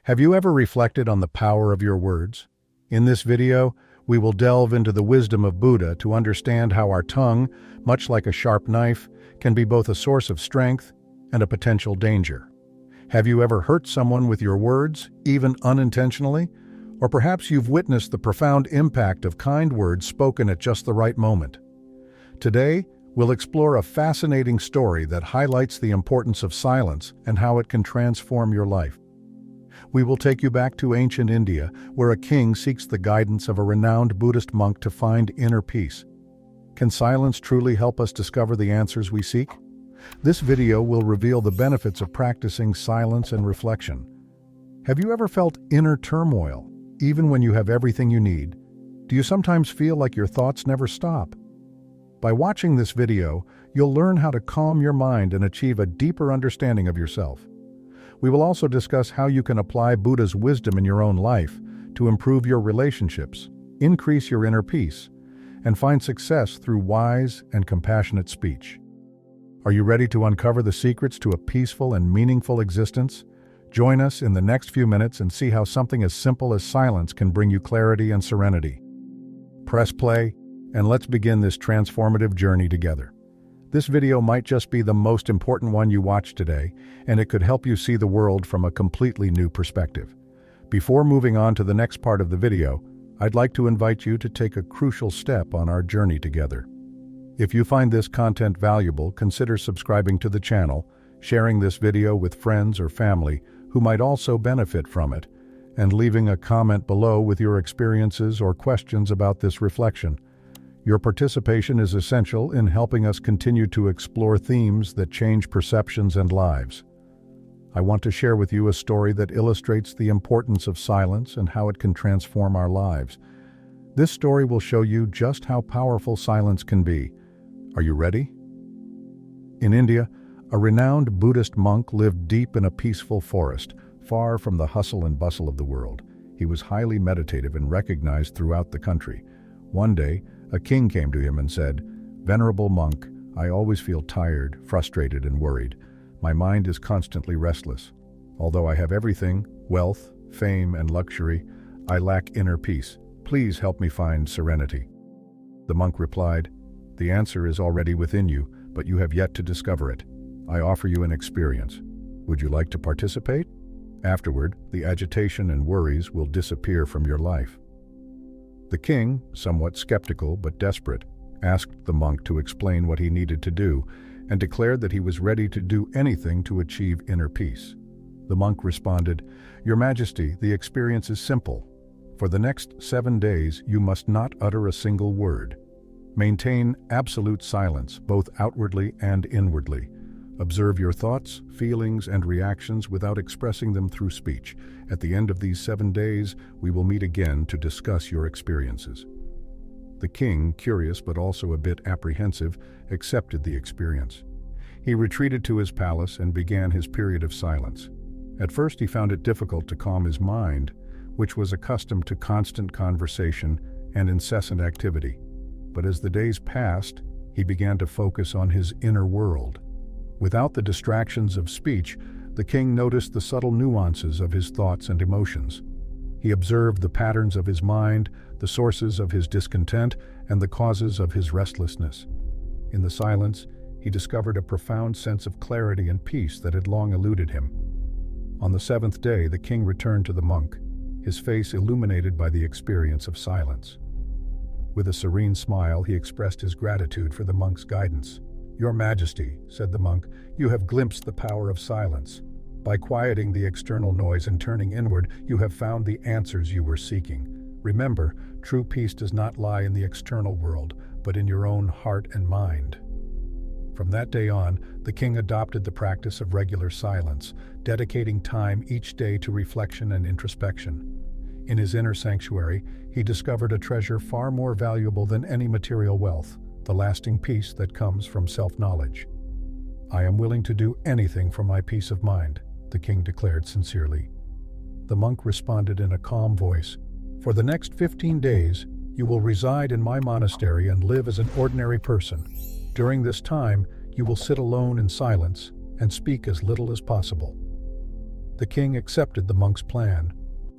Have you ever reflected on the power of your words? In this video, we will delve into the wisdom of Buddha to understand how our tongue, much like a sharp knife, can be both a source of strength and a potential danger. Have you ever hurt someone with your words, even unintentionally? Or perhaps you've witnessed the profound impact of kind words spoken at just the right moment. Today, we'll explore a fascinating story that highlights the importance of silence and how it can transform your life. We will take you back to ancient India, where a king seeks the guidance of a renowned Buddhist monk to find inner peace. Can silence truly help us discover the answers we seek? This video will reveal the benefits of practicing silence and reflection. Have you ever felt inner turmoil, even when you have everything you need? Do you sometimes feel like your thoughts never stop? By watching this video, you'll learn how to calm your mind and achieve a deeper understanding of yourself. We will also discuss how you can apply Buddha's wisdom in your own life to improve your relationships, increase your inner peace, and find success through wise and compassionate speech. Are you ready to uncover the secrets to a peaceful and meaningful existence? Join us in the next few minutes and see how something as simple as silence can bring you clarity and serenity. Press play, and let's begin this transformative journey together. This video might just be the most important one you watch today, and it could help you see the world from a completely new perspective. Before moving on to the next part of the video, I'd like to invite you to take a crucial step on our journey together. If you find this content valuable, consider subscribing to the channel, sharing this video with friends or family who might also benefit from it, and leaving a comment below with your experiences or questions about this reflection. Your participation is essential in helping us continue to explore themes that change perceptions and lives. I want to share with you a story that illustrates the importance of silence and how it can transform our lives. This story will show you just how powerful silence can be. Are you ready? In India, a renowned Buddhist monk lived deep in a peaceful forest, far from the hustle and bustle of the world. He was highly meditative and recognized throughout the country. One day, a king came to him and said, "Venerable monk, I always feel tired, frustrated, and worried. My mind is constantly restless. Although I have everything, wealth, fame, and luxury, I lack inner peace. Please help me find serenity." The monk replied, "The answer is already within you, but you have yet to discover it. I offer you an experience. Would you like to participate? Afterward, the agitation and worries will disappear from your life." The king, somewhat skeptical but desperate, asked the monk to explain what he needed to do and declared that he was ready to do anything to achieve inner peace. The monk responded, "Your Majesty, the experience is simple. For the next 7 days, you must not utter a single word. Maintain absolute silence, both outwardly and inwardly. Observe your thoughts, feelings, and reactions without expressing them through speech. At the end of these 7 days, we will meet again to discuss your experiences." The king, curious but also a bit apprehensive, accepted the experience. He retreated to his palace and began his period of silence. At first he found it difficult to calm his mind, which was accustomed to constant conversation and incessant activity. But as the days passed, he began to focus on his inner world. Without the distractions of speech, the king noticed the subtle nuances of his thoughts and emotions. He observed the patterns of his mind, the sources of his discontent, and the causes of his restlessness. In the silence, he discovered a profound sense of clarity and peace that had long eluded him. On the 7th day, the king returned to the monk, his face illuminated by the experience of silence. With a serene smile, he expressed his gratitude for the monk's guidance. "Your Majesty," said the monk, "you have glimpsed the power of silence. By quieting the external noise and turning inward, you have found the answers you were seeking. Remember, true peace does not lie in the external world, but in your own heart and mind." From that day on, the king adopted the practice of regular silence, dedicating time each day to reflection and introspection. In his inner sanctuary, he discovered a treasure far more valuable than any material wealth: the lasting peace that comes from self-knowledge. "I am willing to do anything for my peace of mind," the king declared sincerely. The monk responded in a calm voice, "For the next 15 days, you will reside in my monastery and live as an ordinary person. During this time, you will sit alone in silence and speak as little as possible." The king accepted the monk's plan.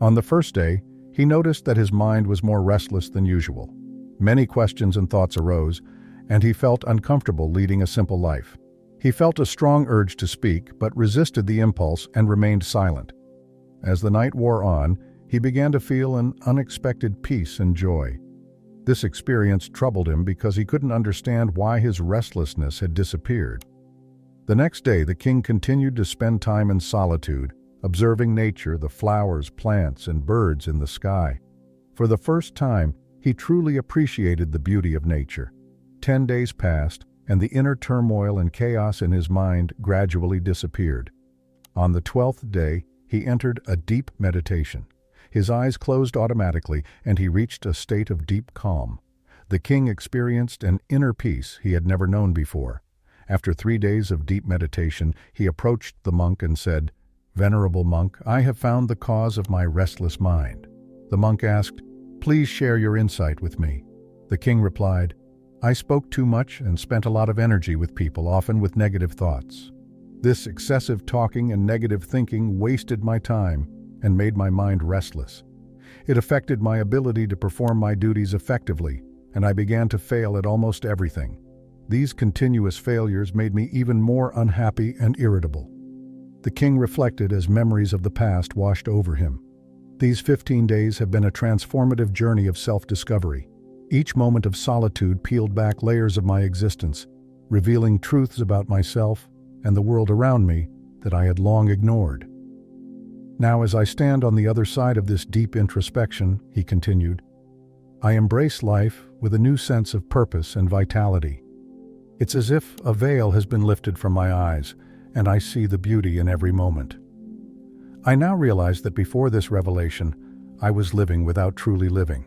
On the first day, he noticed that his mind was more restless than usual. Many questions and thoughts arose, and he felt uncomfortable leading a simple life. He felt a strong urge to speak, but resisted the impulse and remained silent. As the night wore on, he began to feel an unexpected peace and joy. This experience troubled him because he couldn't understand why his restlessness had disappeared. The next day, the king continued to spend time in solitude, observing nature, the flowers, plants, and birds in the sky. For the first time, he truly appreciated the beauty of nature. 10 days passed, and the inner turmoil and chaos in his mind gradually disappeared. On the 12th day, he entered a deep meditation. His eyes closed automatically, and he reached a state of deep calm. The king experienced an inner peace he had never known before. After 3 days of deep meditation, he approached the monk and said, "Venerable monk, I have found the cause of my restless mind." The monk asked, "Please share your insight with me." The king replied, "I spoke too much and spent a lot of energy with people, often with negative thoughts. This excessive talking and negative thinking wasted my time and made my mind restless. It affected my ability to perform my duties effectively, and I began to fail at almost everything. These continuous failures made me even more unhappy and irritable." The king reflected as memories of the past washed over him. These 15 days have been a transformative journey of self-discovery. Each moment of solitude peeled back layers of my existence, revealing truths about myself and the world around me that I had long ignored. "Now, as I stand on the other side of this deep introspection," he continued, "I embrace life with a new sense of purpose and vitality. It's as if a veil has been lifted from my eyes, and I see the beauty in every moment." I now realize that before this revelation, I was living without truly living.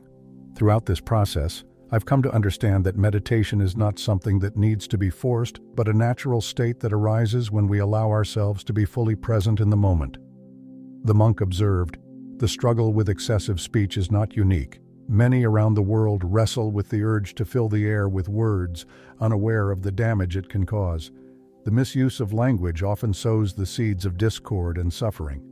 Throughout this process, I've come to understand that meditation is not something that needs to be forced, but a natural state that arises when we allow ourselves to be fully present in the moment. The monk observed, "The struggle with excessive speech is not unique. Many around the world wrestle with the urge to fill the air with words, unaware of the damage it can cause. The misuse of language often sows the seeds of discord and suffering."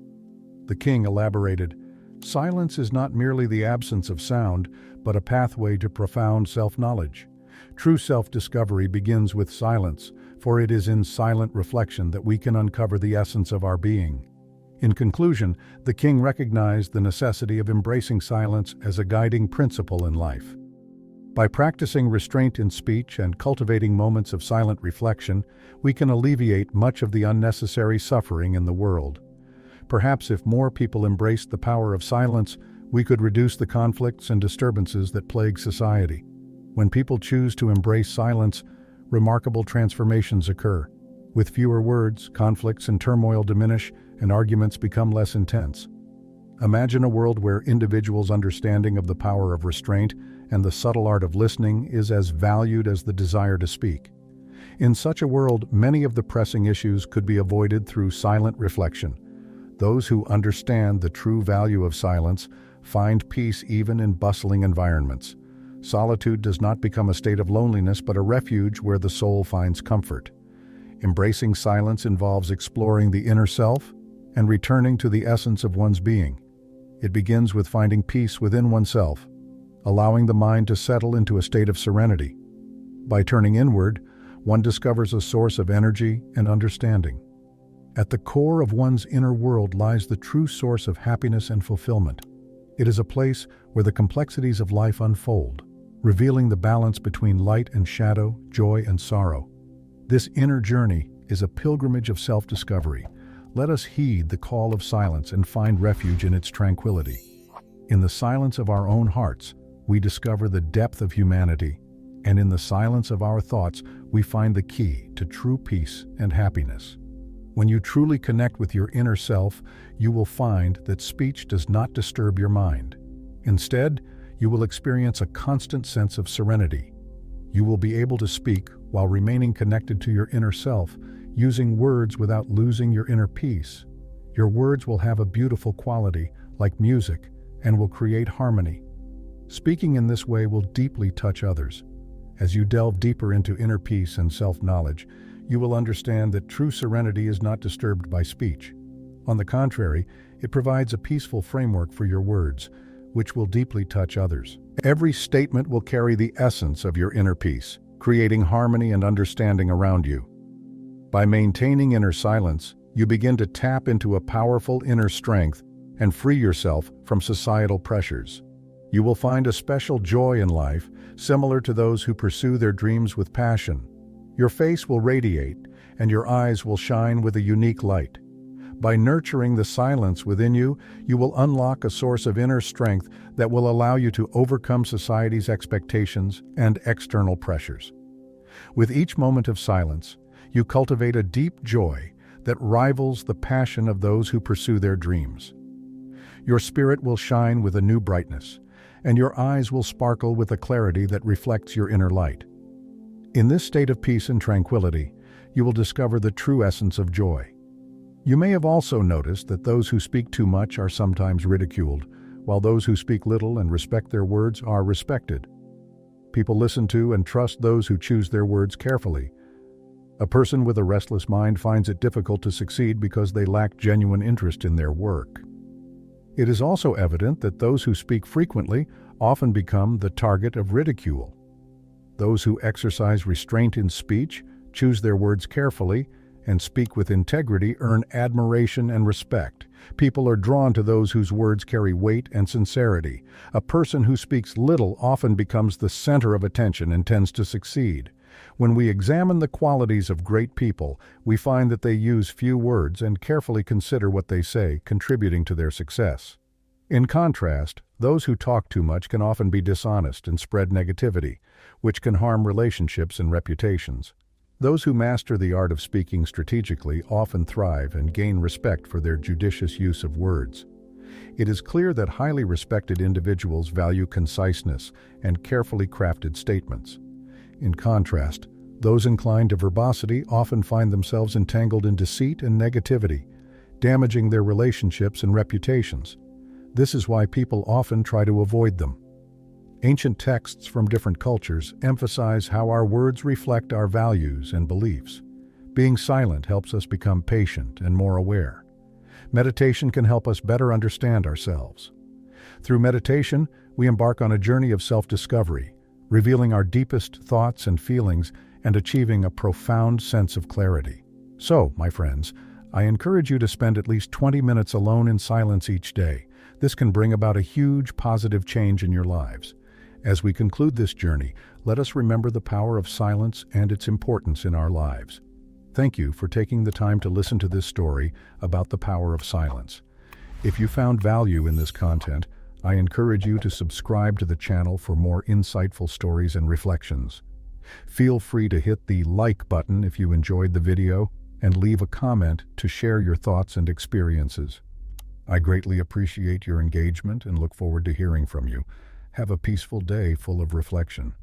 The king elaborated, "Silence is not merely the absence of sound, but a pathway to profound self-knowledge. True self-discovery begins with silence, for it is in silent reflection that we can uncover the essence of our being." In conclusion, the king recognized the necessity of embracing silence as a guiding principle in life. By practicing restraint in speech and cultivating moments of silent reflection, we can alleviate much of the unnecessary suffering in the world. Perhaps if more people embraced the power of silence, we could reduce the conflicts and disturbances that plague society. When people choose to embrace silence, remarkable transformations occur. With fewer words, conflicts and turmoil diminish, and arguments become less intense. Imagine a world where individuals' understanding of the power of restraint and the subtle art of listening is as valued as the desire to speak. In such a world, many of the pressing issues could be avoided through silent reflection. Those who understand the true value of silence find peace even in bustling environments. Solitude does not become a state of loneliness, but a refuge where the soul finds comfort. Embracing silence involves exploring the inner self and returning to the essence of one's being. It begins with finding peace within oneself, allowing the mind to settle into a state of serenity. By turning inward, one discovers a source of energy and understanding. At the core of one's inner world lies the true source of happiness and fulfillment. It is a place where the complexities of life unfold, revealing the balance between light and shadow, joy and sorrow. This inner journey is a pilgrimage of self-discovery. Let us heed the call of silence and find refuge in its tranquility. In the silence of our own hearts, we discover the depth of humanity, and in the silence of our thoughts, we find the key to true peace and happiness. When you truly connect with your inner self, you will find that speech does not disturb your mind. Instead, you will experience a constant sense of serenity. You will be able to speak while remaining connected to your inner self, using words without losing your inner peace. Your words will have a beautiful quality, like music, and will create harmony. Speaking in this way will deeply touch others. As you delve deeper into inner peace and self-knowledge, you will understand that true serenity is not disturbed by speech. On the contrary, it provides a peaceful framework for your words, which will deeply touch others. Every statement will carry the essence of your inner peace, creating harmony and understanding around you. By maintaining inner silence, you begin to tap into a powerful inner strength and free yourself from societal pressures. You will find a special joy in life, similar to those who pursue their dreams with passion. Your face will radiate, and your eyes will shine with a unique light. By nurturing the silence within you, you will unlock a source of inner strength that will allow you to overcome society's expectations and external pressures. With each moment of silence, you cultivate a deep joy that rivals the passion of those who pursue their dreams. Your spirit will shine with a new brightness, and your eyes will sparkle with a clarity that reflects your inner light. In this state of peace and tranquility, you will discover the true essence of joy. You may have also noticed that those who speak too much are sometimes ridiculed, while those who speak little and respect their words are respected. People listen to and trust those who choose their words carefully. A person with a restless mind finds it difficult to succeed because they lack genuine interest in their work. It is also evident that those who speak frequently often become the target of ridicule. Those who exercise restraint in speech, choose their words carefully, and speak with integrity earn admiration and respect. People are drawn to those whose words carry weight and sincerity. A person who speaks little often becomes the center of attention and tends to succeed. When we examine the qualities of great people, we find that they use few words and carefully consider what they say, contributing to their success. In contrast, those who talk too much can often be dishonest and spread negativity, which can harm relationships and reputations. Those who master the art of speaking strategically often thrive and gain respect for their judicious use of words. It is clear that highly respected individuals value conciseness and carefully crafted statements. In contrast, those inclined to verbosity often find themselves entangled in deceit and negativity, damaging their relationships and reputations. This is why people often try to avoid them. Ancient texts from different cultures emphasize how our words reflect our values and beliefs. Being silent helps us become patient and more aware. Meditation can help us better understand ourselves. Through meditation, we embark on a journey of self-discovery, revealing our deepest thoughts and feelings and achieving a profound sense of clarity. So, my friends, I encourage you to spend at least 20 minutes alone in silence each day. This can bring about a huge positive change in your lives. As we conclude this journey, let us remember the power of silence and its importance in our lives. Thank you for taking the time to listen to this story about the power of silence. If you found value in this content, I encourage you to subscribe to the channel for more insightful stories and reflections. Feel free to hit the like button if you enjoyed the video and leave a comment to share your thoughts and experiences. I greatly appreciate your engagement and look forward to hearing from you. Have a peaceful day full of reflection.